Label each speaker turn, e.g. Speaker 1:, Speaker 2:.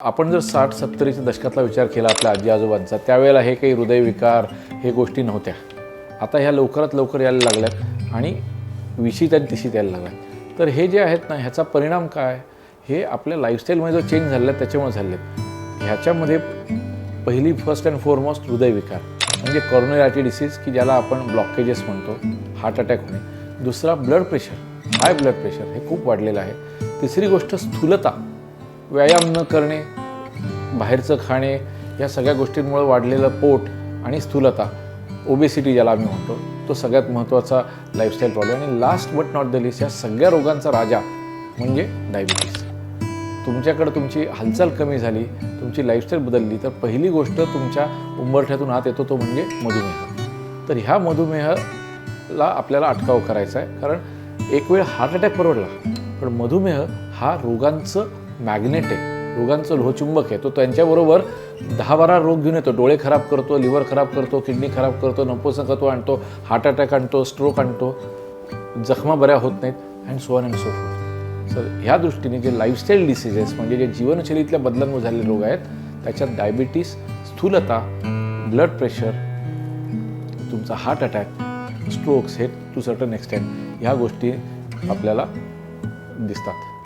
Speaker 1: आपण जर 60-70च्या दशकातला विचार केला आपल्या आजी आजोबांचा, त्यावेळेला हे काही हृदयविकार हे गोष्टी नव्हत्या. आता ह्या लवकरात लवकर यायला लागल्यात आणि 20शीत आणि 30शीत यायला लागल्यात. तर हे जे आहेत ना, ह्याचा परिणाम काय, हे आपल्या लाईफस्टाईलमध्ये जो चेंज झाला आहे त्याच्यामुळे झाले आहेत. ह्याच्यामध्ये पहिली फर्स्ट अँड फॉरमोस्ट हृदयविकार म्हणजे कॉरोनरी आर्टरी डिसीज, की ज्याला आपण ब्लॉकेजेस म्हणतो, हार्ट अटॅक होणे. दुसरा blood pressure, high blood pressure हे खूप वाढलेलं आहे. तिसरी गोष्ट स्थूलता, व्यायाम न करणे, बाहेरचं खाणे, या सगळ्या गोष्टींमुळे वाढलेलं पोट आणि स्थूलता, ओबेसिटी ज्याला आम्ही म्हणतो, तो सगळ्यात महत्त्वाचा लाईफस्टाईल प्रॉब्लेम. आणि last but not the list, या सगळ्या रोगांचा राजा म्हणजे डायबिटीस. तुमच्याकडे तुमची हालचाल कमी झाली, तुमची लाईफस्टाईल बदलली, तर पहिली गोष्ट तुमच्या उंबरठ्यातून आत येतो तो म्हणजे मधुमेह. तर ह्या मधुमेहाला आपल्याला अटकाव करायचा आहे, कारण एक वेळ हार्ट अटॅक परवडला, पण मधुमेह हा रोगांचं मॅग्नेट आहे, रोगांचं लोहचुंबक आहे. तो त्यांच्याबरोबर 10-12 रोग घेऊन येतो. डोळे खराब करतो, लिव्हर खराब करतो, किडनी खराब करतो, नपुंसकत्व आणतो, हार्ट अटॅक आणतो, स्ट्रोक आणतो, जखमा बऱ्या होत नाहीत, and so on and so fourth. Sir ह्या दृष्टीने जे लाईफस्टाईल डिसीजेस म्हणजे जे जीवनशैलीतल्या बदलांमुळे झालेले रोग आहेत, त्याच्यात डायबिटीस, स्थूलता, ब्लड प्रेशर, तुमचा हार्ट अटॅक, स्ट्रोक्स हे टू सर्टन एक्सटेंट ह्या गोष्टी आपल्याला दिसतात.